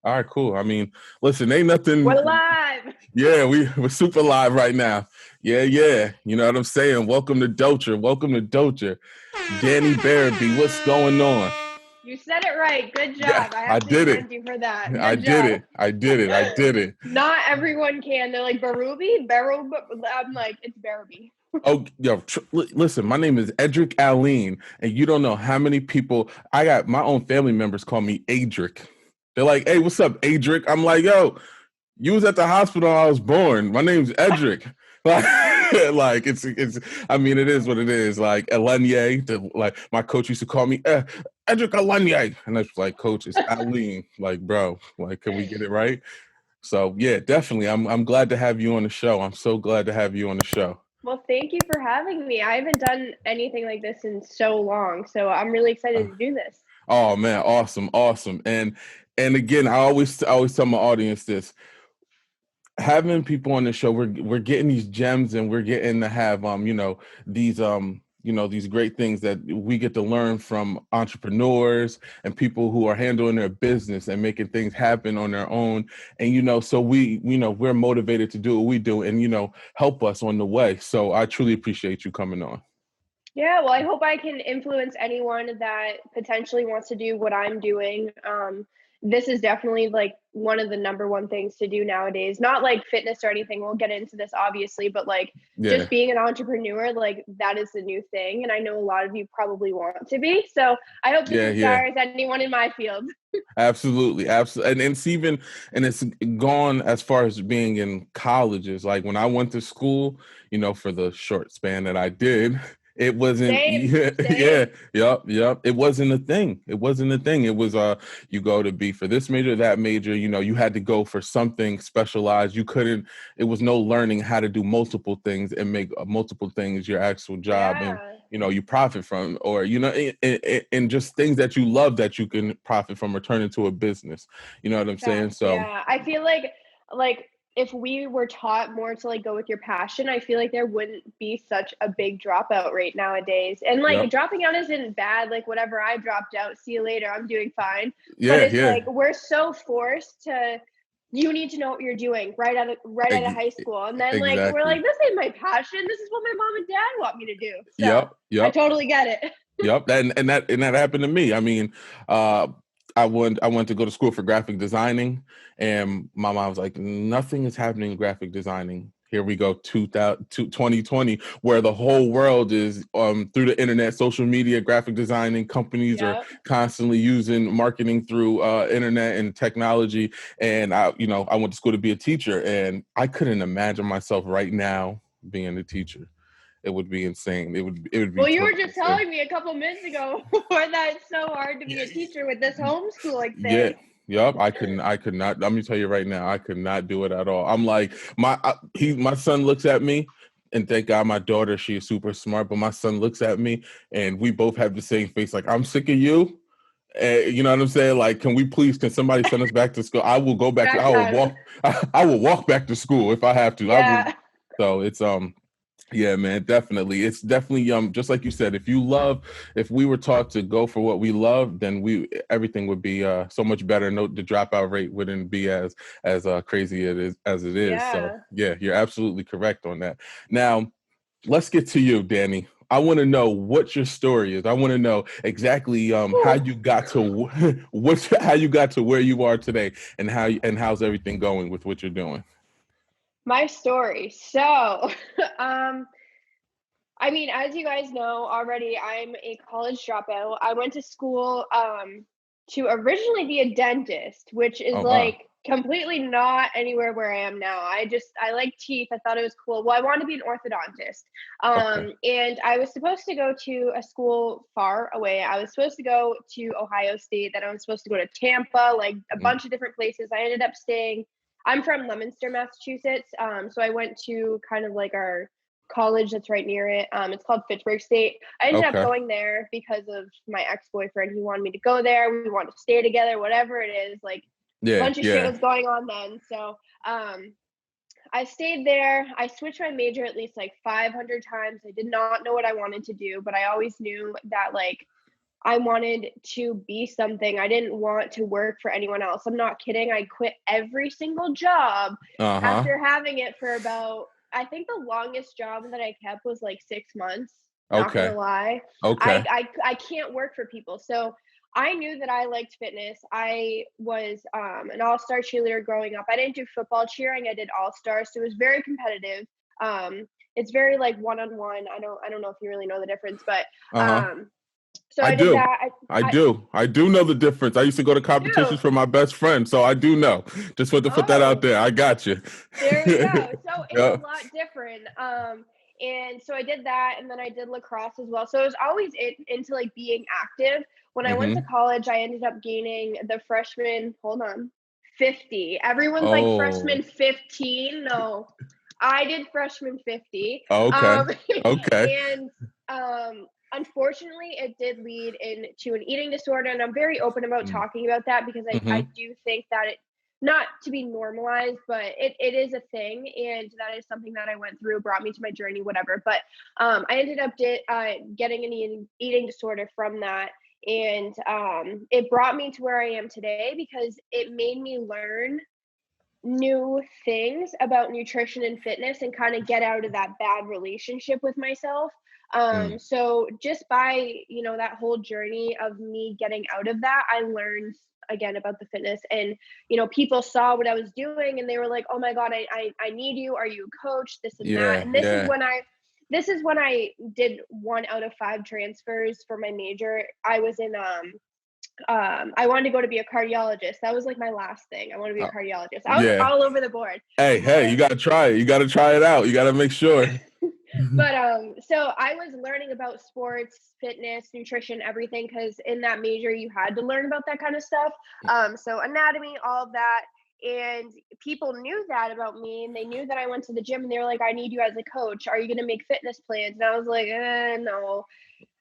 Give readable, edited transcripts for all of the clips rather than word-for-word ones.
All right, cool. I mean, listen, ain't nothing. We're live. Yeah, we're super live right now. Yeah. You know what I'm saying? Welcome to Dulture. Welcome to Dulture. Dani Berube, what's going on? You said it right. Good job. Yeah, I I have to did it. commend you for that. I Good did job. it. I did it. I did it. Not everyone can. They're like, Berube? I'm like, it's Berube. Oh, yo, listen, my name is Edric Aline, and you don't know how many people, I got my own family members call me Adric. They're like, hey, what's up, Adric? I'm like, yo, you was at the hospital when I was born. My name's Edric. Like it's I mean, it is what it is. Like Elenier, like my coach used to call me Edric Elenier. And that's like, coach, it's Aline. Like, bro, like, can we get it right? So yeah, definitely. I'm glad to have you on the show. I'm so glad to have you on the show. Well, thank you for having me. I haven't done anything like this in so long, so I'm really excited to do this. Oh man, awesome. And again, I always tell my audience this. Having people on the show, we're getting these gems, and we're getting to have these great things that we get to learn from entrepreneurs and people who are handling their business and making things happen on their own. And so we're motivated to do what we do, and help us on the way. So I truly appreciate you coming on. Yeah, well, I hope I can influence anyone that potentially wants to do what I'm doing. This is definitely like one of the number one things to do nowadays. Not like fitness or anything. We'll get into this obviously, but like just being an entrepreneur, like that is the new thing. And I know a lot of you probably want to be. So I hope this inspires anyone in my field. Absolutely. And it's gone as far as being in colleges. Like when I went to school, for the short span that I did, it wasn't. Same. Yep. It wasn't a thing. It was you go to be for this major, that major. You had to go for something specialized. You couldn't. It was no learning how to do multiple things and make multiple things your actual job, and you profit from, or and just things that you love that you can profit from or turn into a business. You know what I'm saying? So yeah, I feel like if we were taught more to like go with your passion, I feel like there wouldn't be such a big dropout rate nowadays. And like dropping out isn't bad. Like whatever, I dropped out. See you later. I'm doing fine. But it's like we're so forced to. You need to know what you're doing right out of high school, and then like we're like, this ain't my passion. This is what my mom and dad want me to do. So I totally get it. Yep, and that happened to me. I mean, I went to go to school for graphic designing, and my mom was like, nothing is happening in graphic designing. Here we go, 2020, where the whole world is through the internet, social media, graphic designing companies are constantly using marketing through internet and technology. And I went to school to be a teacher, and I couldn't imagine myself right now being a teacher. It would be insane. It would be. Well, you were just telling me a couple minutes ago that it's so hard to be a teacher with this homeschooling thing. Yep. I could not. Let me tell you right now, I could not do it at all. I'm like, my son looks at me, and thank God my daughter, she is super smart, but my son looks at me, and we both have the same face. Like, I'm sick of you. You know what I'm saying? Like, can somebody send us back to school? I will go back. I will walk back to school if I have to. Yeah. So it's yeah, man, definitely. It's definitely just like you said, if we were taught to go for what we love, then everything would be so much better. The dropout rate wouldn't be as crazy as it is. Yeah. So yeah, you're absolutely correct on that. Now, let's get to you, Dani. I want to know what your story is. I want to know exactly how you got to how you got to where you are today, and how's everything going with what you're doing. My story. So, I mean, as you guys know already, I'm a college dropout. I went to school to originally be a dentist, which is like completely not anywhere where I am now. I like teeth. I thought it was cool. Well, I wanted to be an orthodontist. And I was supposed to go to a school far away. I was supposed to go to Ohio State. Then I was supposed to go to Tampa, like a bunch of different places. I ended up staying. I'm from Leominster, Massachusetts. So I went to kind of like our college that's right near it. It's called Fitchburg State. I ended up going there because of my ex-boyfriend. He wanted me to go there. We wanted to stay together, whatever it is. Like a bunch of shit was going on then. So I stayed there. I switched my major at least like 500 times. I did not know what I wanted to do, but I always knew that like I wanted to be something. I didn't want to work for anyone else. I'm not kidding. I quit every single job Uh-huh. after having it for about, I think the longest job that I kept was like 6 months. Not gonna Okay. lie. Okay. I can't work for people. So I knew that I liked fitness. I was an all-star cheerleader growing up. I didn't do football cheering. I did all-star, so it was very competitive. It's very like one-on-one. I don't know if you really know the difference, but Uh-huh. um, so I I did do. that. I do know the difference. I used to go to You do? competitions for my best friend, so I do know. Just want to put that out Oh, there. I got you. there you go. So it's a Yeah. lot different. And so I did that, and then I did lacrosse as well. So I was always into like being active. When I went to Mm-hmm. college, I ended up gaining the freshman, hold on, 50. Everyone's like Oh. freshman 15. No, I did freshman 50. Okay. Um, Okay. and unfortunately, it did lead into an eating disorder. And I'm very open about talking about that because I Mm-hmm. do think that it, not to be normalized, but it is a thing. And that is something that I went through, brought me to my journey, whatever. But I ended up getting an eating disorder from that. And it brought me to where I am today because it made me learn new things about nutrition and fitness and kind of get out of that bad relationship with myself. Mm. So just by, that whole journey of me getting out of that, I learned again about the fitness, and people saw what I was doing and they were like, oh my god, I need you, are you a coach, this and that. Yeah. And Yeah. this is when I did 1 out of 5 transfers for my major. I was in I wanted to go to be a cardiologist. That was like my last thing. I want to be a Uh, cardiologist. I was yeah. all over the board. Hey, you But gotta try it. You gotta try it out. You gotta make sure. so I was learning about sports, fitness, nutrition, everything, because in that major you had to learn about that kind of stuff. So anatomy, all of that. And people knew that about me, and they knew that I went to the gym, and they were like, I need you as a coach. Are you going to make fitness plans? And I was like, no.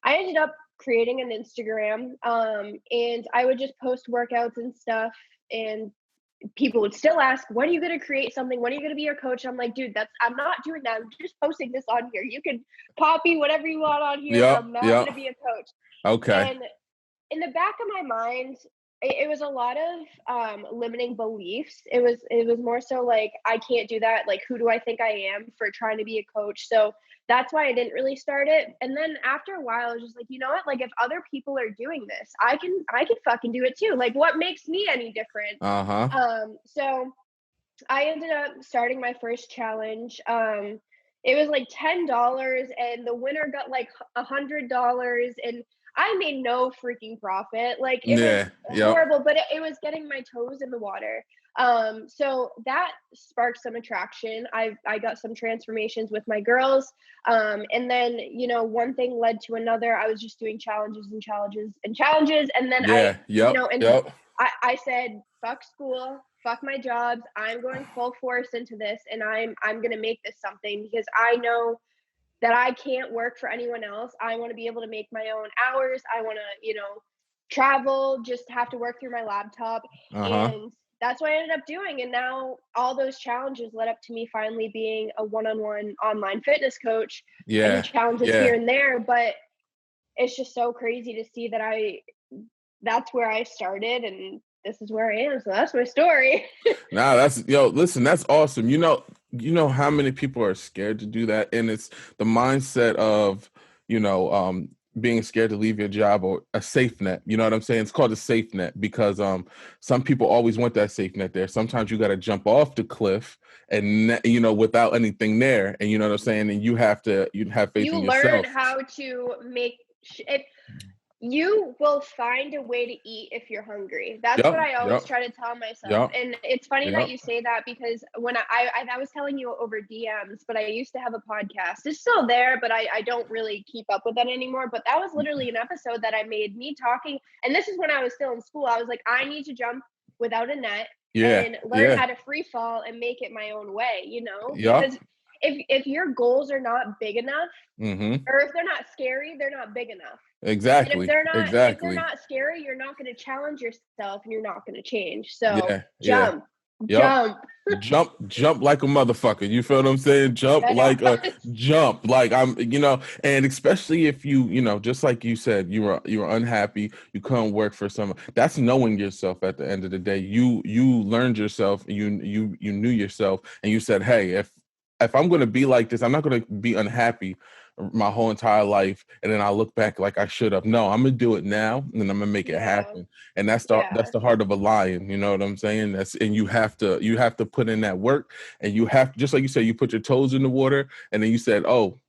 I ended up creating an Instagram, and I would just post workouts and stuff, and people would still ask, when are you going to create something? When are you going to be your coach? I'm like, dude, I'm not doing that. I'm just posting this on here. You can copy whatever you want on here, but Yep. I'm not going Yep. to be a coach. Okay. And in the back of my mind, it was a lot of limiting beliefs. It was more so like, I can't do that. Like, who do I think I am for trying to be a coach? So that's why I didn't really start it. And then after a while, I was just like, you know what? Like, if other people are doing this, I can fucking do it too. Like, what makes me any different? Uh-huh. So I ended up starting my first challenge. It was like $10, and the winner got like $100, and I made no freaking profit. Like, it was Yeah. Yep. horrible, but it was getting my toes in the water. So that sparked some attraction. I got some transformations with my girls. And then, one thing led to another. I was just doing challenges and challenges and challenges. And then Yeah. Yep. and Yep. I said, fuck school, fuck my jobs. I'm going full force into this, and I'm gonna make this something, because I know that I can't work for anyone else. I want to be able to make my own hours. I want to, travel, just have to work through my laptop. Uh-huh. And that's what I ended up doing. And now all those challenges led up to me finally being a one-on-one online fitness coach. I do Yeah. challenges here Yeah. and there, but it's just so crazy to see that that's where I started, and this is where I am. So that's my story. Nah, listen, that's awesome. You know how many people are scared to do that, and it's the mindset of, being scared to leave your job, or a safe net. You know what I'm saying? It's called a safe net because some people always want that safe net there. Sometimes you got to jump off the cliff and without anything there, and you know what I'm saying, and you have faith You in learn yourself. how to make if you will find a way to eat if you're hungry. That's what Yep. I always Yep. try to tell myself. Yep. And it's funny that Yep. you say that, because when I was telling you over DMs, but I used to have a podcast. It's still there, but I don't really keep up with that anymore. But that was literally an episode that I made, me talking. And this is when I was still in school. I was like, I need to jump without a net Yeah. and learn Yeah. how to free fall and make it my own way, Yep. because if your goals are not big enough, Mm-hmm. or if they're not scary, they're not big enough. And if Exactly. they're Exactly. not scary, you're not going to challenge yourself, and you're not going to change. So Yeah. Yeah. jump. Yep. Jump like a motherfucker. You feel what I'm saying? Jump like a jump. Like I'm, and especially if you, just like you said, you were unhappy, you couldn't work for someone. That's knowing yourself at the end of the day. You learned yourself, you knew yourself, and you said, hey, if I'm gonna be like this, I'm not gonna be unhappy my whole entire life, and then I look back like I should have. No, I'm gonna do it now, and I'm gonna make it happen. And that's the heart of a lion. You know what I'm saying? And you have to put in that work, and you have, just like you said, you put your toes in the water, and then you said, oh,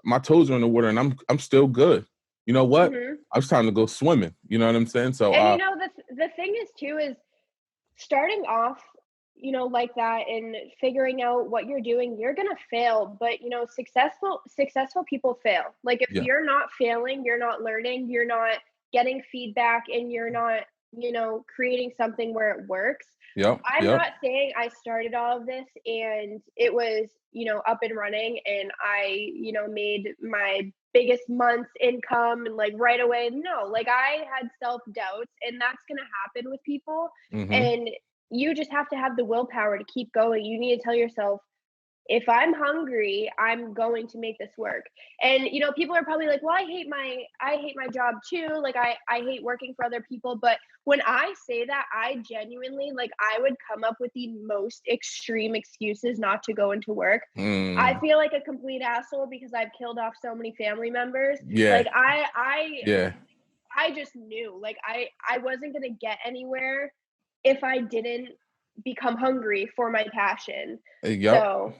my toes are in the water, and I'm still good. You know what? It's time to go swimming. You know what I'm saying? So, and the thing is too is starting off, like that and figuring out what you're doing, you're going to fail, but successful people fail. Like if you're not failing, you're not learning, you're not getting feedback, and you're not, creating something where it works. I'm not saying I started all of this and it was, up and running and I, made my biggest month's income and like right away. No, like I had self-doubts, and that's going to happen with people. And you just have to have the willpower to keep going. You need to tell yourself, if I'm hungry, I'm going to make this work. And people are probably like, well, I hate my job too. Like I hate working for other people. But when I say that, I genuinely, like, I would come up with the most extreme excuses not to go into work. I feel like a complete asshole because I've killed off so many family members. Like I just knew, like, I wasn't gonna get anywhere if I didn't become hungry for my passion. So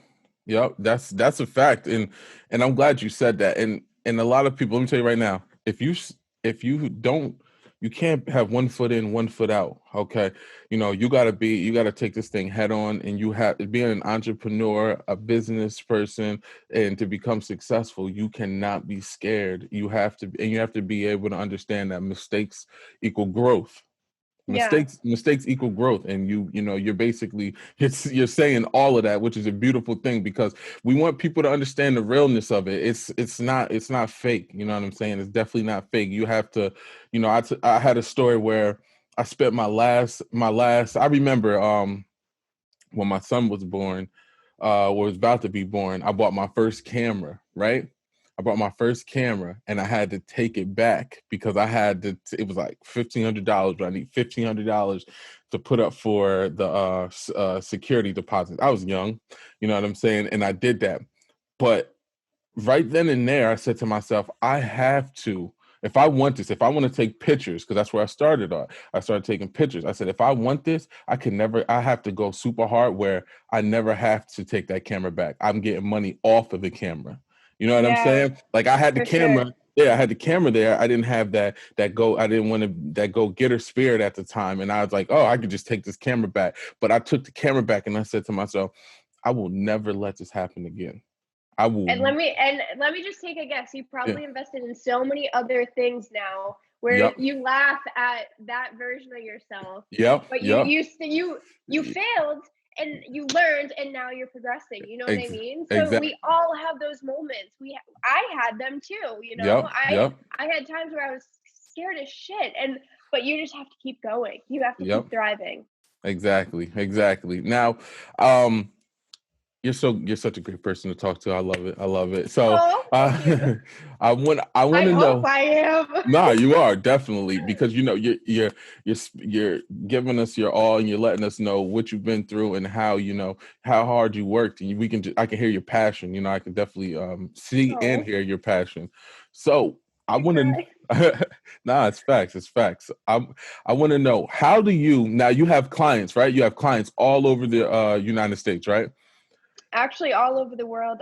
Yep, that's a fact, and I'm glad you said that. And a lot of people, let me tell you right now, if you don't, you can't have one foot in, one foot out. Okay, you gotta take this thing head on, and you have being an entrepreneur, a business person, and to become successful, you cannot be scared. You have to be able to understand that mistakes equal growth. Mistakes equal growth, and you're basically you're saying all of that, which is a beautiful thing, because we want people to understand the realness of it. It's not fake. You know what I'm saying? It's definitely not fake. You have to, I had a story where I spent my last I remember when my son was born, was about to be born, I bought my first camera, right? I bought my first camera, and I had to take it back because it was like $1,500, but I need $1,500 to put up for the security deposit. I was young, you know what I'm saying? And I did that. But right then and there, I said to myself, I have to, if I want this, if I want to take pictures, because that's where I started on. I started taking pictures. I said, if I want this, I have to go super hard where I never have to take that camera back. I'm getting money off of the camera. You know what I'm saying? Like I had the camera. Sure. Yeah, I had the camera there. I didn't have I didn't want to that go getter spirit at the time. And I was like, oh, I could just take this camera back. But I took the camera back, and I said to myself, I will never let this happen again. I will. And let me just take a guess. You probably invested in so many other things now where Yep. you laugh at that version of yourself. Yep. But you failed and you learned, and now you're progressing. You know what I mean? So exactly. we all have those moments. I had them too. I had times where I was scared as shit, but you just have to keep going. You have to keep thriving. Exactly. Now, you're such a great person to talk to. I love it. So I want to know. I am. Nah, you are definitely, because you're giving us your all, and you're letting us know what you've been through and how hard you worked, and I can hear your passion. I can definitely see and hear your passion. So I want to. Nah, it's facts. I want to know, how do now you have clients, right? You have clients all over the United States, right? Actually, all over the world.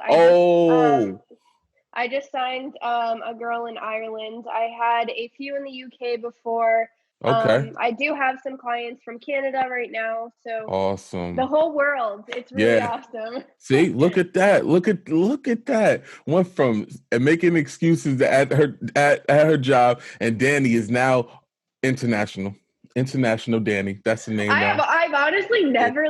I just signed a girl in Ireland. I had a few in the UK before. Okay. I do have some clients from Canada right now. So awesome. The whole world. It's really awesome. See, look at that. Look at that. Went from making excuses at her job, and Dani is now international. International Dani. That's the name now. I've honestly never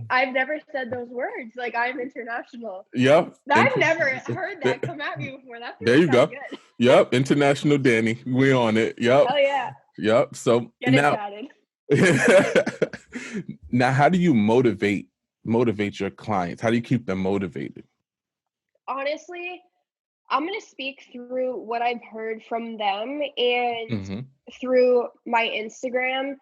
I've never said those words. Like, I'm international. Yep. I've never heard that come at me before. That's there you go. Good. Yep. International Dani. We on it. Yep. Oh yeah. Yep. So Get now, excited. Now, how do you motivate your clients? How do you keep them motivated? Honestly, I'm going to speak through what I've heard from them and Mm-hmm. through my Instagram.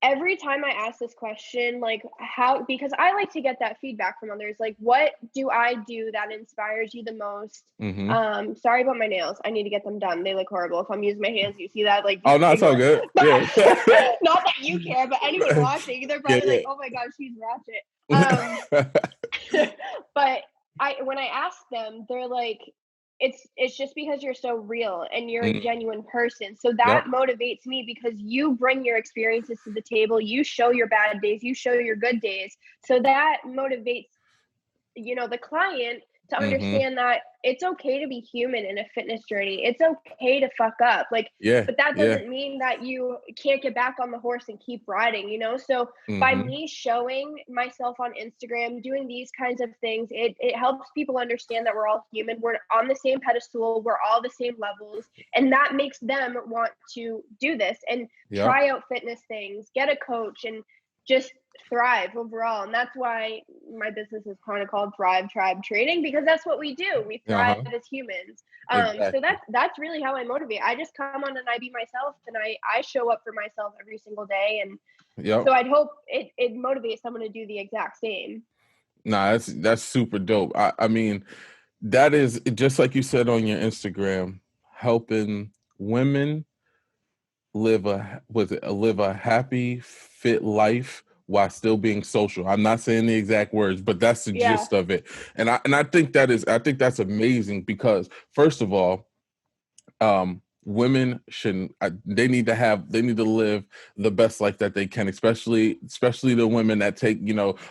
Every time I ask this question, like how, because I like to get that feedback from others, like what do I do that inspires you the most? Mm-hmm. Sorry about my nails. I need to get them done. They look horrible. If I'm using my hands, you see that, like Oh just no, it's all ignore. good. But Yeah. not that you care, but anyone watching, they're probably Yeah, like, oh my God, she's ratchet. yeah. But when I ask them, they're like, it's just because you're so real and you're a Mm, genuine person. So that yep. motivates me because you bring your experiences to the table, you show your bad days, you show your good days. So that motivates, the client to Mm-hmm. understand that it's okay to be human in a fitness journey. It's okay to fuck up. Like, Yeah, but that yeah. doesn't mean that you can't get back on the horse and keep riding. So by Mm-hmm. me showing myself on Instagram, doing these kinds of things, it helps people understand that we're all human. We're on the same pedestal. We're all the same levels. And that makes them want to do this and Yep. try out fitness things, get a coach, and just thrive overall. And that's why my business is kind of called Thrive Tribe Training, because that's what we do. We thrive Uh-huh. as humans. So Exactly. that's really how I motivate. I just come on and I be myself, and I show up for myself every single day. And Yep. so I'd hope it motivates someone to do the exact same. Nah, that's super dope. I mean, that is just like you said on your Instagram, helping women live a happy, fit life while still being social. I'm not saying the exact words, but that's the Yeah. gist of it. And I think that's amazing because first of all, women shouldn't they need to live the best life that they can, especially the women that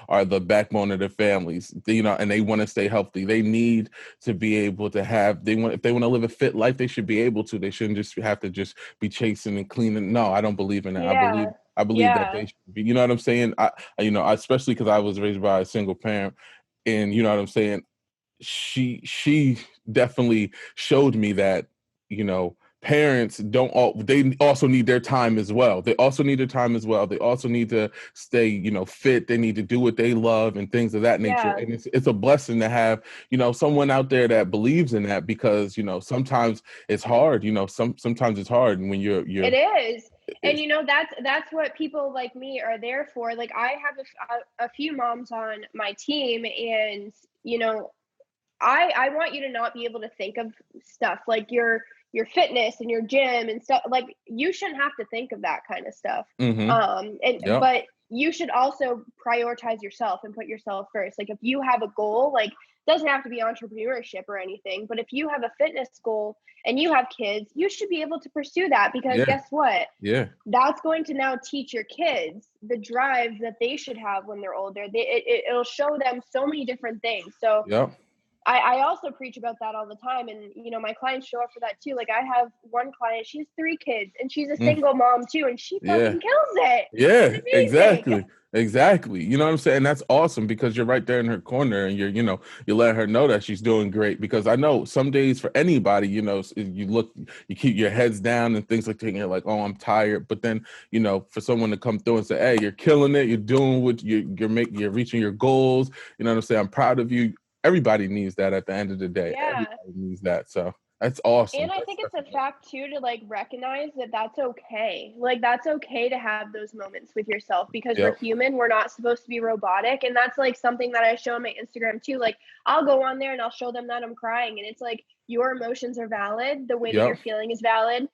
are the backbone of their families, and they want to stay healthy. They need to be able to if they want to live a fit life, they should be able to. They shouldn't just have to just be chasing and cleaning. No, I don't believe in that. Yeah. I believe that they Yeah. should be, you know what I'm saying? Especially because I was raised by a single parent, and you know what I'm saying, she definitely showed me that, you know, parents don't all they also need their time as well. They also need their time as well. They also need to stay, fit. They need to do what they love and things of that nature. Yeah. And it's a blessing to have, someone out there that believes in that, because, sometimes it's hard, sometimes it's hard. And when It is. And it's, that's what people like me are there for. Like I have a few moms on my team, and I want you to not be able to think of stuff like your fitness and your gym and stuff. Like you shouldn't have to think of that kind of stuff. mm-hmm. And Yep. but you should also prioritize yourself and put yourself first. Like if you have a goal, like doesn't have to be entrepreneurship or anything, but if you have a fitness goal and you have kids, you should be able to pursue that, because Yeah. guess what? Yeah. That's going to now teach your kids the drive that they should have when they're older. It'll show them so many different things. So Yep. I also preach about that all the time. And, my clients show up for that too. Like I have one client, she has 3 kids and she's a Mm, single mom too. And she yeah. fucking kills it. Yeah, It's amazing. exactly. Exactly. You know what I'm saying? That's awesome because you're right there in her corner, and you let her know that she's doing great. Because I know some days for anybody, you keep your heads down and things like that, and you're like, oh, I'm tired. But then, for someone to come through and say, hey, you're killing it. You're doing what you're reaching your goals. You know what I'm saying? I'm proud of you. Everybody needs that at the end of the day. Yeah. Everybody needs that. So that's awesome. And I think it's a fact too to like recognize that that's okay. Like that's okay to have those moments with yourself, because we're Yep. human. We're not supposed to be robotic. And that's like something that I show on my Instagram too. Like I'll go on there and I'll show them that I'm crying, and it's like your emotions are valid. The way that you're Yep. feeling is valid.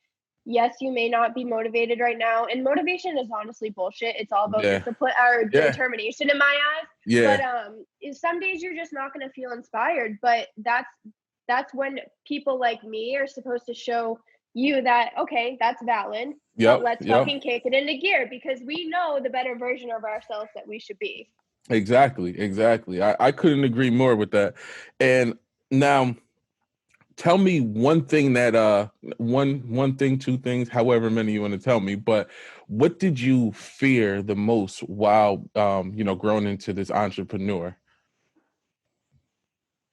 Yes, you may not be motivated right now. And motivation is honestly bullshit. It's all about Yeah. discipline or Yeah. determination in my eyes. But Yeah. some days you're just not going to feel inspired. But that's when people like me are supposed to show you that, okay, that's valid, but Yep. let's Yep. fucking kick it into gear, because we know the better version of ourselves that we should be. Exactly, exactly. I couldn't agree more with that. And now tell me one thing that one thing, two things, however many you want to tell me, but what did you fear the most while growing into this entrepreneur?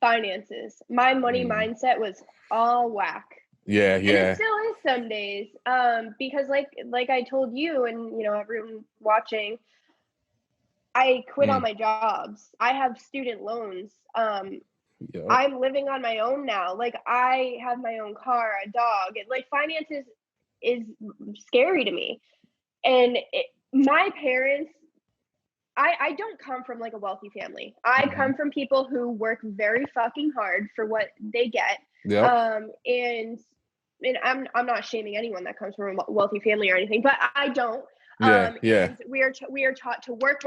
Finances. My money Mm, mindset was all whack. Yeah, And it yeah. still is some days. Because like I told you and, you know, everyone watching, I quit all Mm. my jobs. I have student loans. Yep. I'm living on my own now. Like, I have my own car, a dog. Like, finances is scary to me. And my parents, I don't come from like a wealthy family. I Mhm. come from people who work very fucking hard for what they get. Yep. And I'm not shaming anyone that comes from a wealthy family or anything, but I don't. Yeah, yeah. And we are taught to work,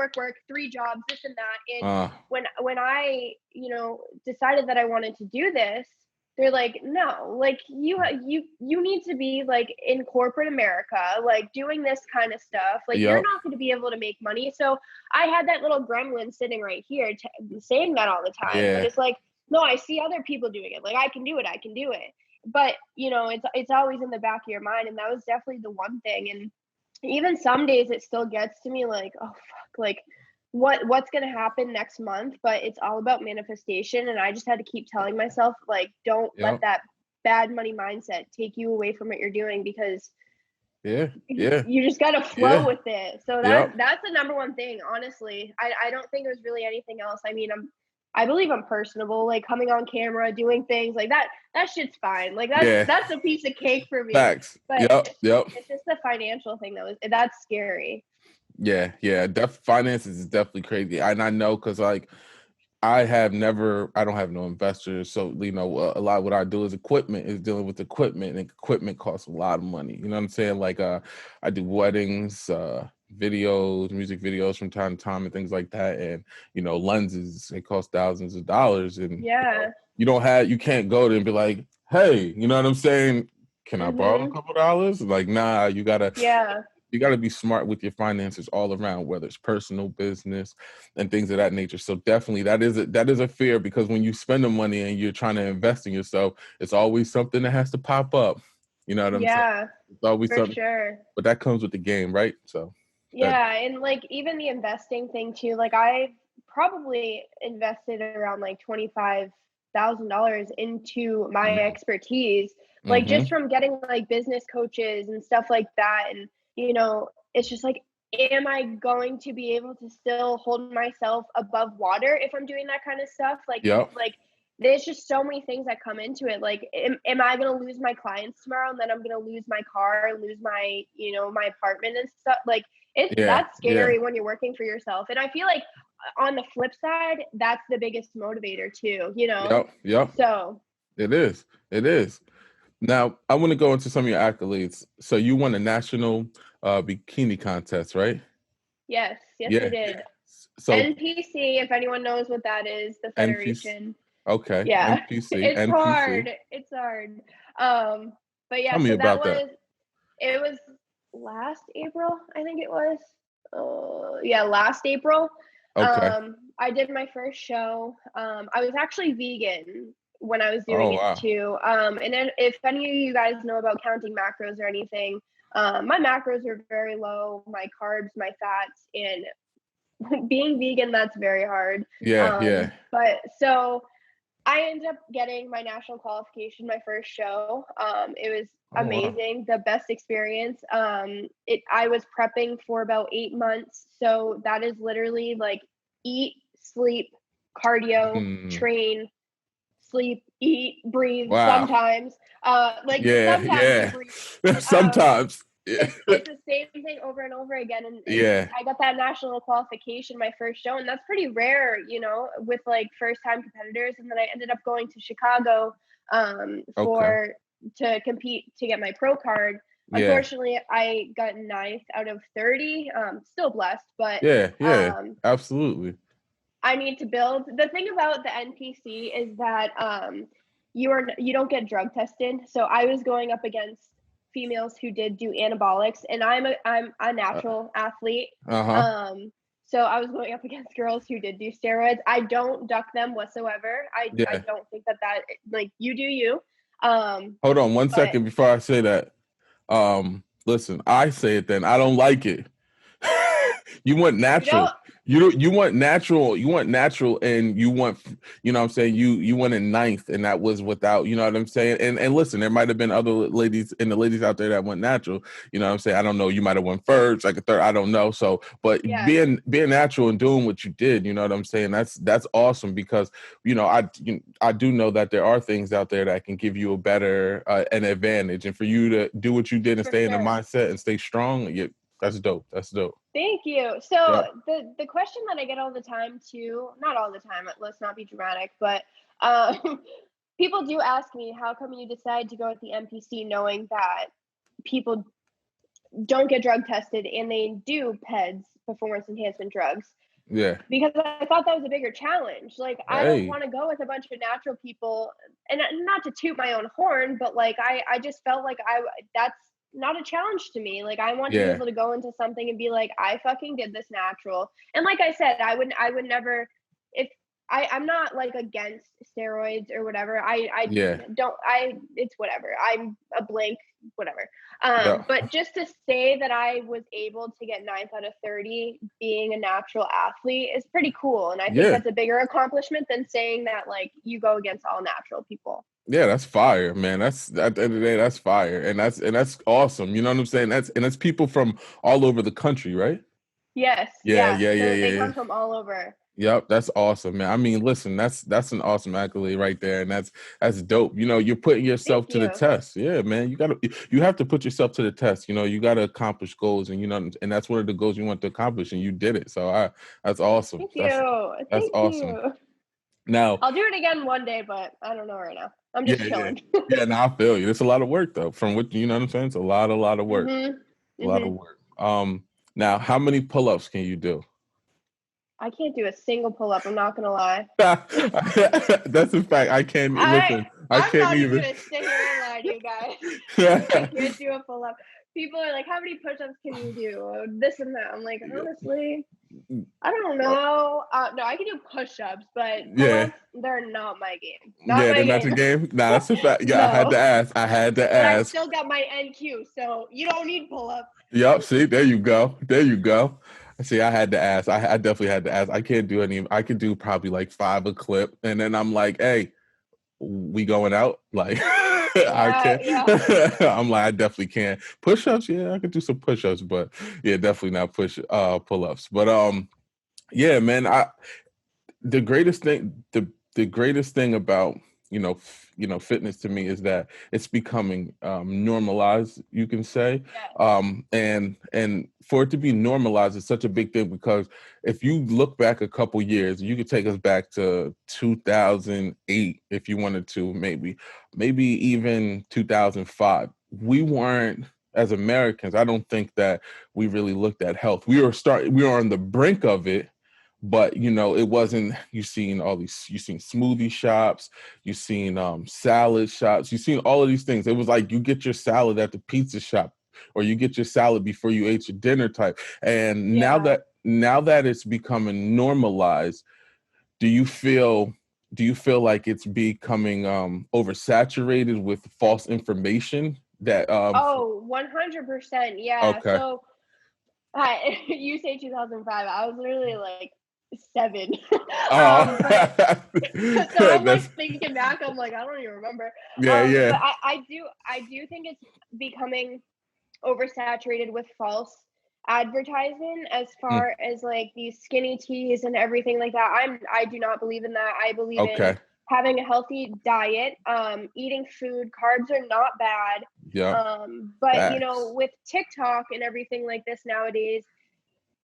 3 jobs, this and that. And Uh, when I, you know, decided that I wanted to do this, they're like, no, like you need to be like in corporate America, like doing this kind of stuff. Like, you're yep. not going to be able to make money. So I had that little gremlin sitting right here saying that all the time. But Yeah. it's like, no, I see other people doing it. Like, I can do it. I can do it. But, you know, it's always in the back of your mind. And that was definitely the one thing. And even some days it still gets to me like, oh fuck, like what's going to happen next month. But it's all about manifestation, and I just had to keep telling myself, like, don't let Yep. that bad money mindset take you away from what you're doing, because Yeah. Yeah. you just got to flow Yeah. with it. So Yep. that's the number one thing, honestly. I don't think there's really anything else. I mean, I believe I'm personable, like coming on camera, doing things like that shit's fine. Like, Yeah. that's a piece of cake for me. Facts. But Yep. Yep. it's just the financial thing that's scary. Yeah. Yeah. Finances is definitely crazy. And I know because like I don't have no investors. So, you know, a lot of what I do is dealing with equipment, and equipment costs a lot of money. You know what I'm saying? Like, I do weddings, videos, music videos from time to time and things like that. And, you know, lenses, it costs thousands of dollars. And, Yeah. you can't go there and be like, hey, you know what I'm saying? Can I borrow a couple dollars? Like, nah, Yeah. you got to be smart with your finances all around, whether it's personal, business, and things of that nature. So definitely that is a fear, because when you spend the money and you're trying to invest in yourself, it's always something that has to pop up. You know what I'm saying? Yeah, It's always for something, sure. but that comes with the game, right? So that, Yeah, and like even the investing thing too, like I probably invested around like $25,000 into my expertise, like mm-hmm. just from getting like business coaches and stuff like that. And, you know, it's just like, am I going to be able to still hold myself above water if I'm doing that kind of stuff? Yep. Like there's just so many things that come into it. Like, am I going to lose my clients tomorrow, and then I'm going to lose my car, lose my, you know, my apartment and stuff? Like, Yeah. that's Yeah. scary when you're working for yourself. And I feel like on the flip side, that's the biggest motivator too, you know? Yep. Yep. So It is. It is. Now I want to go into some of your accolades. So you won a national bikini contest, right? yes, I Yeah. did. So NPC, if anyone knows what that is, the NPC. federation. Okay. Yeah. NPC. It's NPC. hard. It's hard. But Tell yeah, me so about that. it was last April, I think it was. Yeah, last April. Okay. I did my first show. I was actually vegan when I was Oh doing it wow. too. And then if any of you guys know about counting macros or anything, my macros are very low, my carbs, my fats, and being vegan, that's very hard. Yeah. Yeah. But so I ended up getting my national qualification, my first show. It was Oh wow. amazing, the best experience. I was prepping for about 8 months, so that is literally like eat, sleep, cardio, Hmm. train, sleep, eat, breathe. Wow. Sometimes, like Yeah. sometimes you Yeah. breathe. Sometimes. Yeah. It's the same thing over and over again, and Yeah. I got that national qualification my first show, and that's pretty rare, you know, with like first time competitors. And then I ended up going to Chicago Okay. for to compete to get my pro card. Yeah. Unfortunately, I got ninth out of 30. Still blessed, but Yeah. Yeah. um Absolutely. I need to build. The thing about the NPC is that you don't get drug tested. So I was going up against females who did do anabolics, and I'm a natural athlete. Uh-huh. So I was going up against girls who did do steroids. I don't duck them whatsoever. I Yeah. don't think that like, you do you. Hold on one But second before I say that. Listen, I say it then. I don't like it. You went you don't natural. You want natural, and you want, you know what I'm saying, you went in ninth, and that was without, you know what I'm saying? And listen, there might have been other ladies, and the ladies out there that went natural, you know what I'm saying? I don't know, you might have went first, like a third, I don't know. So, but Yeah, being natural and doing what you did, you know what I'm saying? That's awesome, because, I do know that there are things out there that can give you a better an advantage, and for you to do what you did and for stay in the sure. mindset and stay strong, yeah, that's dope. That's dope. Thank you. So Yep. the question that I get all the time too, not all the time, let's not be dramatic, but um, people do ask me, how come you decide to go with the MPC knowing that people don't get drug tested and they do PEDs, performance enhancement drugs? Yeah. Because I thought that was a bigger challenge. Like, I don't Hey. want to go with a bunch of natural people, and not to toot my own horn, but like I just felt like that's not a challenge to me. Like, I want to be Yeah. able to go into something and be like, I fucking did this natural. And like I said, I would never, if I'm not like against steroids or whatever. I Yeah. don't, it's whatever. I'm a blank, whatever. Yeah. But just to say that I was able to get ninth out of 30 being a natural athlete is pretty cool. And I think Yeah. that's a bigger accomplishment than saying that like you go against all natural people. Yeah, that's fire, man. That's, at the end of the day, that's fire. And that's awesome. You know what I'm saying? That's people from all over the country, right? Yes, Yeah, yeah. yeah, yeah, They yeah, yeah. come from all over. Yep, that's awesome, man. I mean, listen, that's an awesome accolade right there, and that's dope. You're putting Thank yourself to the you. test. Yeah, man. You have to put yourself to the test. You got to accomplish goals, and and that's one of the goals you want to accomplish, and you did it. So that's awesome. Thank That's you. that's Thank awesome. you. Now, I'll do it again one day, but I don't know right now. I'm yeah, just yeah, chilling. yeah. Now I feel you. It's a lot of work though. From what you know what I'm saying. It's a lot of work. Mhm. A lot of Mhm. work. Now, how many pull-ups can you do? I can't do a single pull up, I'm not gonna lie. That's a fact. I can't I listen. I I'm can't not even even. gonna sit here and lie to you guys. I can't do a pull up. People are like, "How many push-ups can you do?" This and that. I'm like, honestly, I don't know. No, I can do push-ups, but Yeah, pull-ups, they're not my game. Not yeah. my They're not game. your game. Nah, that's a fact. Yeah, I had to No. ask. I had to But I ask. still got my NQ, so you don't need pull-ups. Yep. See, there you go. There you go. See, I had to ask. I definitely had to ask. I can't do any. I could do probably like five a clip, and then I'm like, hey, we going out? Like, I Yeah, can't. yeah. I'm like, I definitely can't. Push-ups, yeah, I could do some push-ups, but yeah, definitely not pull-ups. But yeah, man, the greatest thing the greatest thing about fitness to me is that it's becoming normalized, you can say. Yes. And for it to be normalized is such a big thing, because if you look back a couple years, you could take us back to 2008 if you wanted to, maybe even 2005. We weren't, as Americans, I don't think that we really looked at health. We were on the brink of it, but it wasn't. You seen smoothie shops, you seen salad shops, you seen all of these things. It was like you get your salad at the pizza shop, or you get your salad before you ate your dinner type. And Yeah. now that it's becoming normalized, do you feel like it's becoming oversaturated with false information that Oh, 100%. Yeah. okay. So, you say 2005. I was literally like 7. Oh. But so I'm That's like thinking back. I'm like, I don't even remember. yeah, yeah. But I do think it's becoming oversaturated with false advertising as Mm, far as like these skinny teas and everything like that. I do not believe in that. I believe in okay. having a healthy diet, eating food. Carbs are not bad. Yep. But Facts. with TikTok and everything like this nowadays,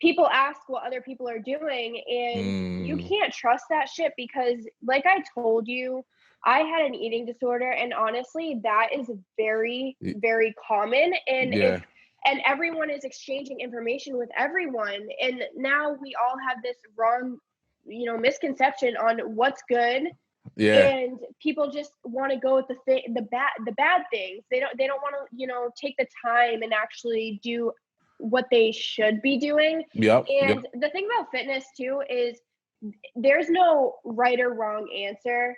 people ask what other people are doing, and you Mm, can't trust that shit because, like I told you, I had an eating disorder, and honestly, that is very, y- very common. yeah. And everyone is exchanging information with everyone, and now we all have this wrong, misconception on what's good, Yeah. and people just want to go with the bad things. They don't want to take the time and actually do what they should be doing. Yep. Yep. And the thing about fitness too is there's no right or wrong answer.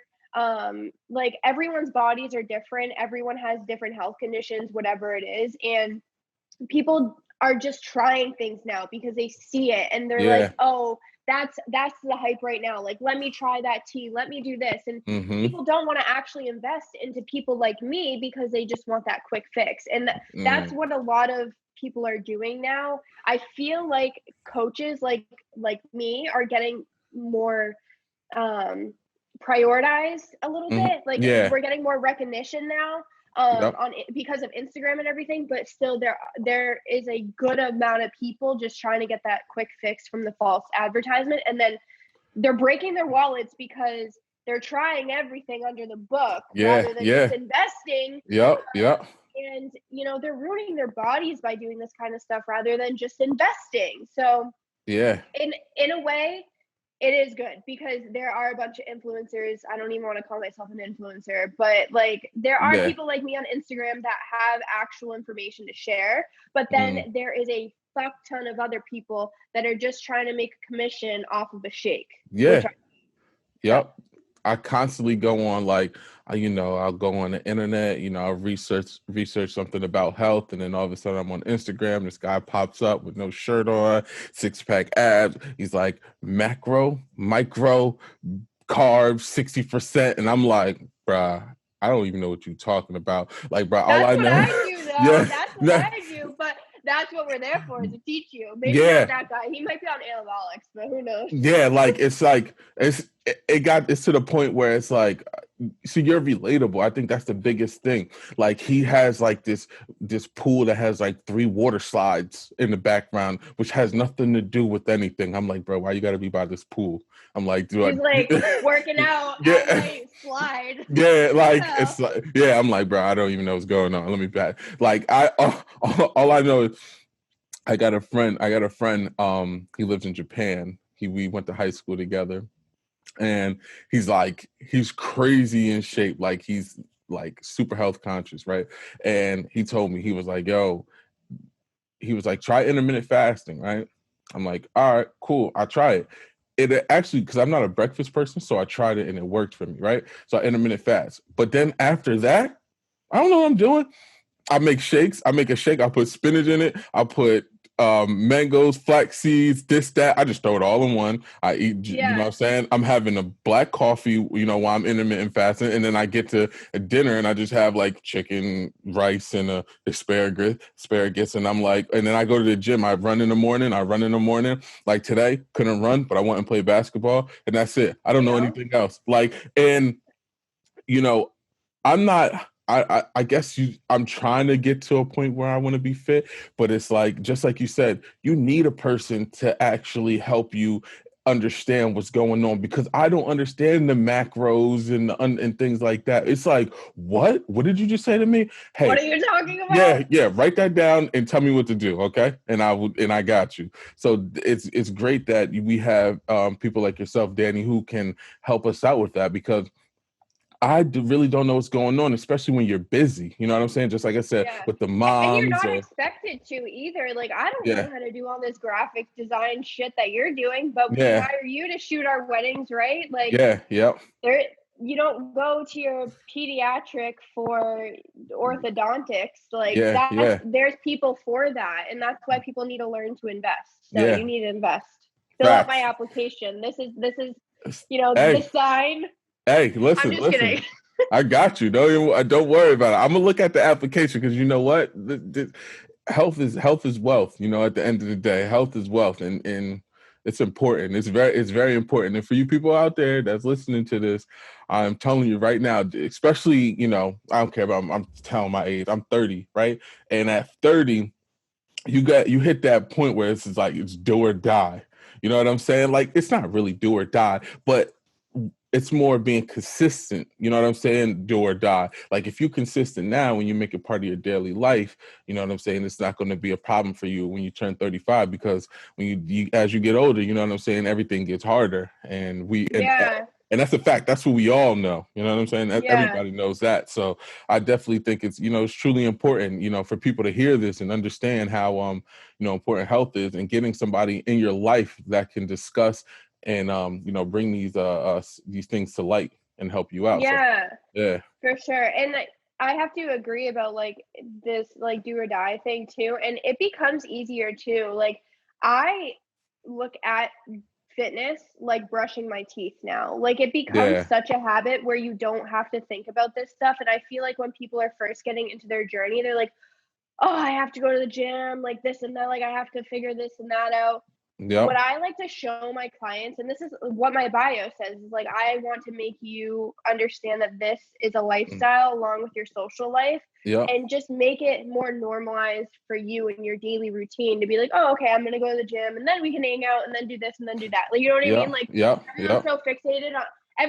Like, everyone's bodies are different, everyone has different health conditions, whatever it is, and people are just trying things now because they see it and they're like, Yeah. oh, that's the hype right now. Like, let me try that tea, let me do this. And Mm-hmm. people don't want to actually invest into people like me because they just want that quick fix. And that's what a lot of people are doing now. I feel like coaches like me are getting more prioritized a little bit. Like, we're getting more recognition now on because of Instagram and everything, but still there is a good amount of people just trying to get that quick fix from the false advertisement, and then they're breaking their wallets because they're trying everything under the book rather than just investing. And they're ruining their bodies by doing this kind of stuff rather than just investing. So in a way, it is good because there are a bunch of influencers. I don't even want to call myself an influencer, but like there are people like me on Instagram that have actual information to share. But then there is a fuck ton of other people that are just trying to make a commission off of a shake. I constantly go on, like, I'll go on the internet, I'll research something about health, and then all of a sudden I'm on Instagram, this guy pops up with no shirt on, 6-pack abs. He's like, micro carbs, 60%. And I'm like, bruh, I don't even know what you're talking about. Like, bruh, all I know. That's what I do, though. That's what I do. But that's what we're there for, to teach you. Maybe not that guy. He might be on anabolics, but who knows? It's to the point where it's like, so you're relatable. I think that's the biggest thing. Like, he has like this pool that has like 3 water slides in the background, which has nothing to do with anything. I'm like, bro, why you gotta be by this pool? I'm like, dude, he's like working out at my slide. It's like, I'm like, bro, I don't even know what's going on. Let me back. Like, all I know is I got a friend. He lives in Japan. We went to high school together. And he's crazy in shape. Like, he's like super health conscious, right? And he told me, he was like, try intermittent fasting, right? I'm like, all right, cool. I'll try it. It actually, because I'm not a breakfast person, so I tried it and it worked for me, right? So I intermittent fast. But then after that, I don't know what I'm doing. I make shakes. I make a shake. I put spinach in it. I put mangoes, flax seeds, this, that. I just throw it all in one. I eat, you know what I'm saying? I'm having a black coffee, while I'm intermittent fasting. And then I get to a dinner and I just have like chicken, rice, and asparagus. And I'm like, and then I go to the gym. I run in the morning. Like today, couldn't run, but I went and played basketball. And that's it. I don't know anything else. Like, and, I'm not... I guess I'm trying to get to a point where I want to be fit, but it's like, just like you said, you need a person to actually help you understand what's going on, because I don't understand the macros and things like that. It's like, what did you just say to me? Hey, what are you talking about? Yeah, write that down and tell me what to do, okay? And I got you. So it's great that we have people like yourself, Dani, who can help us out with that, because I really don't know what's going on, especially when you're busy. You know what I'm saying? Just like I said, with the moms. And you're not expected to either. Like, I don't know how to do all this graphic design shit that you're doing, but we hire you to shoot our weddings, right? Like, you don't go to your pediatric for orthodontics. Like, there's people for that. And that's why people need to learn to invest. So you need to invest. Fill out my application. This is the sign. Hey, listen. Kidding. I got you. Don't worry about it. I'm gonna look at the application, because you know what? Health is wealth. At the end of the day, health is wealth, and it's important. It's very important. And for you people out there that's listening to this, I'm telling you right now, especially, I don't care about. I'm telling my age. I'm 30, right? And at 30, you hit that point where it's like it's do or die. You know what I'm saying? Like, it's not really do or die, but it's more being consistent. You know what I'm saying? Do or die. Like, if you're consistent now, when you make it part of your daily life, you know what I'm saying? It's not going to be a problem for you when you turn 35, because when you as you get older, you know what I'm saying? Everything gets harder, and and that's a fact. That's what we all know. You know what I'm saying? Everybody knows that. So I definitely think it's, it's truly important, for people to hear this and understand how, important health is, and getting somebody in your life that can discuss and bring these things to light and help you out. For sure. And I have to agree about like this like do or die thing too, and it becomes easier too. Like, I look at fitness like brushing my teeth now. Like it becomes such a habit where you don't have to think about this stuff. And I feel like when people are first getting into their journey, they're like, oh, I have to go to the gym, like this and that, like I have to figure this and that out. What I like to show my clients, and this is what my bio says, is like, I want to make you understand that this is a lifestyle along with your social life, and just make it more normalized for you in your daily routine to be like, oh, okay, I'm going to go to the gym and then we can hang out and then do this and then do that. Like, you know what I mean? Like everyone's so fixated on I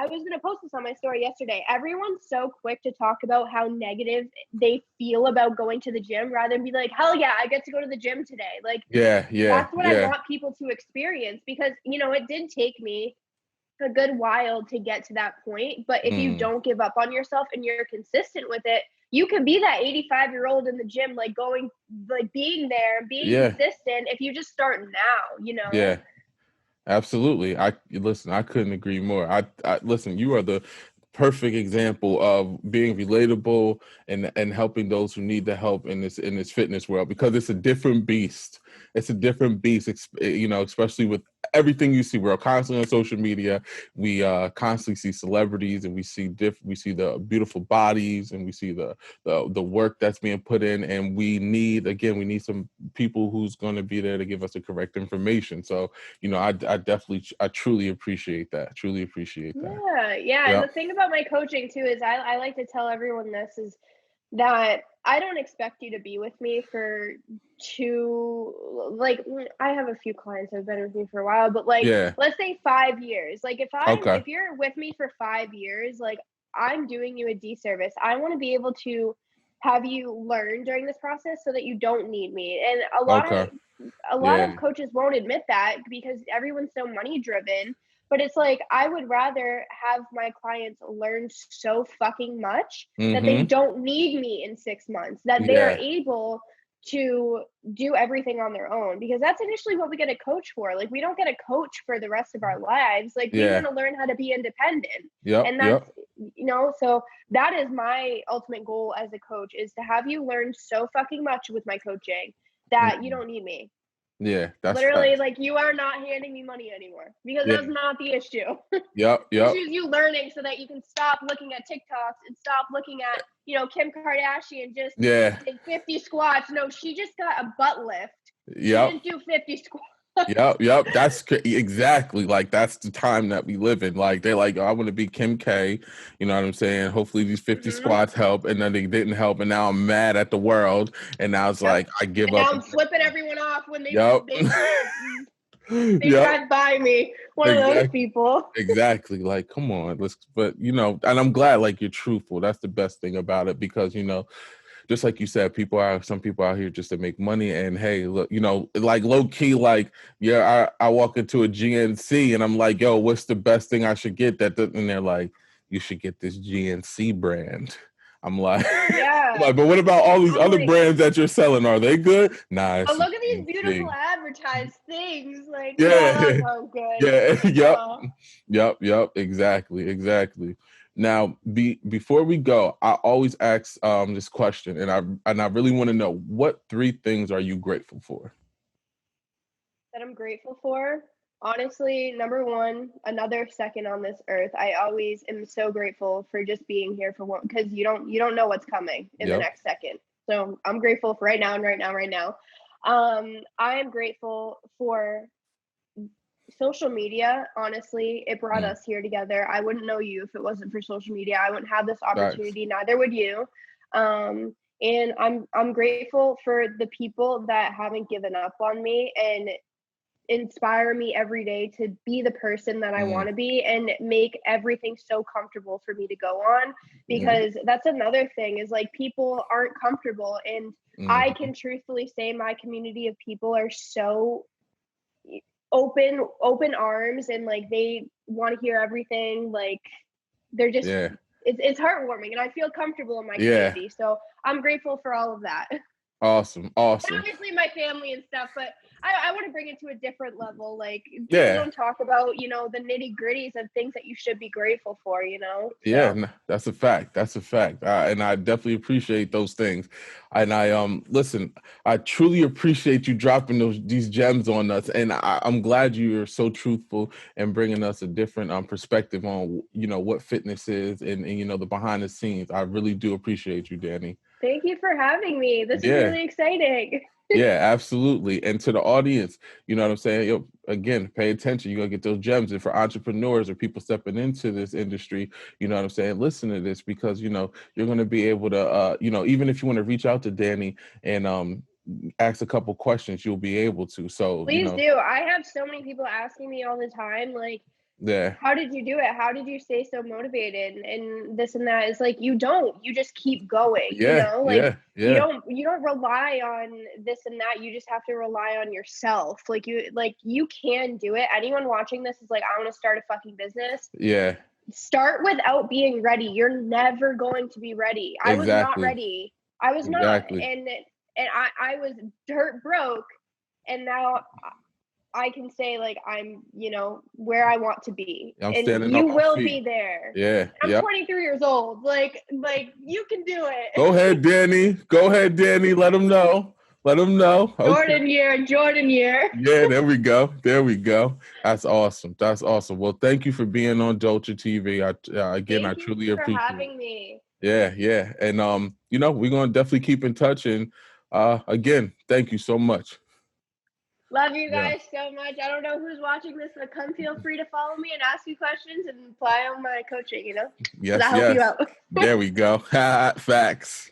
was going to post this on my story yesterday. Everyone's so quick to talk about how negative they feel about going to the gym rather than be like, hell yeah, I get to go to the gym today. Like, that's what I want people to experience, because, you know, it did take me a good while to get to that point. But if you don't give up on yourself and you're consistent with it, you can be that 85-year-old in the gym, like going, like being there, being consistent if you just start now, you know? Yeah. Absolutely. I couldn't agree more. I listen, you are the perfect example of being relatable and helping those who need the help in this fitness world, because it's a different beast. It's a different beast, you know, especially with everything you see. We're constantly on social media. We constantly see celebrities, and we see the beautiful bodies, and we see the work that's being put in, and we need some people who's going to be there to give us the correct information. So, you know, I truly appreciate that. Yeah. And the thing about my coaching too is I like to tell everyone this, is that I don't expect you to be with me for I have a few clients that have been with me for a while, but like, let's say 5 years. Like if you're with me for 5 years, like I'm doing you a disservice. I want to be able to have you learn during this process so that you don't need me. And a lot of coaches won't admit that because everyone's so money driven. But it's like, I would rather have my clients learn so fucking much that they don't need me in 6 months, that they are able to do everything on their own, because that's initially what we get a coach for. Like, we don't get a coach for the rest of our lives. Like, we want to learn how to be independent. And that's, you know, so that is my ultimate goal as a coach, is to have you learn so fucking much with my coaching that you don't need me. Yeah, that's literally like, you are not handing me money anymore, because that's not the issue. The issue is you learning so that you can stop looking at TikToks and stop looking at, you know, Kim Kardashian just did 50 squats. No, she just got a butt lift. She didn't do 50 squats. That's exactly, like, that's the time that we live in. Like, they're like, oh, I want to be Kim K, you know what I'm saying? Hopefully these 50 squats help, and then they didn't help, and now I'm mad at the world, and now it's like I give up. Now I'm flipping everyone off when they drive by me. One of those people. Exactly. Like, come on, but you know, and I'm glad, like, you're truthful. That's the best thing about it, because, you know, just like you said, some people out here just to make money. And hey, look, you know, like, low key, like, I walk into a GNC and I'm like, yo, what's the best thing I should get? And they're like, you should get this GNC brand. I'm like, but what about all these other brands that you're selling? Are they good? Nah. Oh, look at these beautiful advertised things. Like, that's so good. Yep. Exactly. Now, before we go, I always ask this question, and I really want to know, what 3 things are you grateful for? That I'm grateful for? Honestly, number 1, another second on this earth. I always am so grateful for just being here for one, because you don't know what's coming in the next second. So I'm grateful for right now and right now. I am grateful for social media. Honestly, it brought us here together. I wouldn't know you if it wasn't for social media. I wouldn't have this opportunity. Neither would you. And I'm grateful for the people that haven't given up on me and inspire me every day to be the person that I want to be, and make everything so comfortable for me to go on, because that's another thing, is like, people aren't comfortable. And I can truthfully say my community of people are so open arms, and like, they want to hear everything. Like, they're just it's heartwarming, and I feel comfortable in my community. So I'm grateful for all of that. Awesome. Obviously my family and stuff, but I want to bring it to a different level. Like, people don't talk about, you know, the nitty gritties of things that you should be grateful for, you know? That's a fact. And I definitely appreciate those things. And I listen, I truly appreciate you dropping these gems on us, and I'm glad you're so truthful and bringing us a different perspective on what fitness is and the behind the scenes. I really do appreciate you, Dani. Thank you for having me. This is really exciting. Yeah, absolutely. And to the audience, you know what I'm saying? Again, pay attention. You're going to get those gems. And for entrepreneurs or people stepping into this industry, you know what I'm saying? Listen to this, because, you're going to be able to, even if you want to reach out to Dani and ask a couple questions, you'll be able to. So please do. I have so many people asking me all the time, like, yeah, how did you do it? How did you stay so motivated? And this and that. Is like, you just keep going, like you don't rely on this and that. You just have to rely on yourself. Like you can do it. Anyone watching this is like, I want to start a fucking business. Yeah. Start without being ready. You're never going to be ready. I was not ready. I was not. And I was dirt broke, and now I can say, like, I'm, where I want to be. I'm and standing you up will be there. Yeah. I'm 23 years old. Like you can do it. Go ahead, Dani. Go ahead, Dani. Let them know. Let them know. Okay. Jordan year. Yeah, there we go. There we go. That's awesome. That's awesome. Well, thank you for being on DultureTV. I truly appreciate for having me. Yeah. And we're gonna definitely keep in touch. And again, thank you so much. Love you guys so much. I don't know who's watching this, but come feel free to follow me and ask me questions and apply on my coaching, Yes, I'll help you out. There we go. Facts.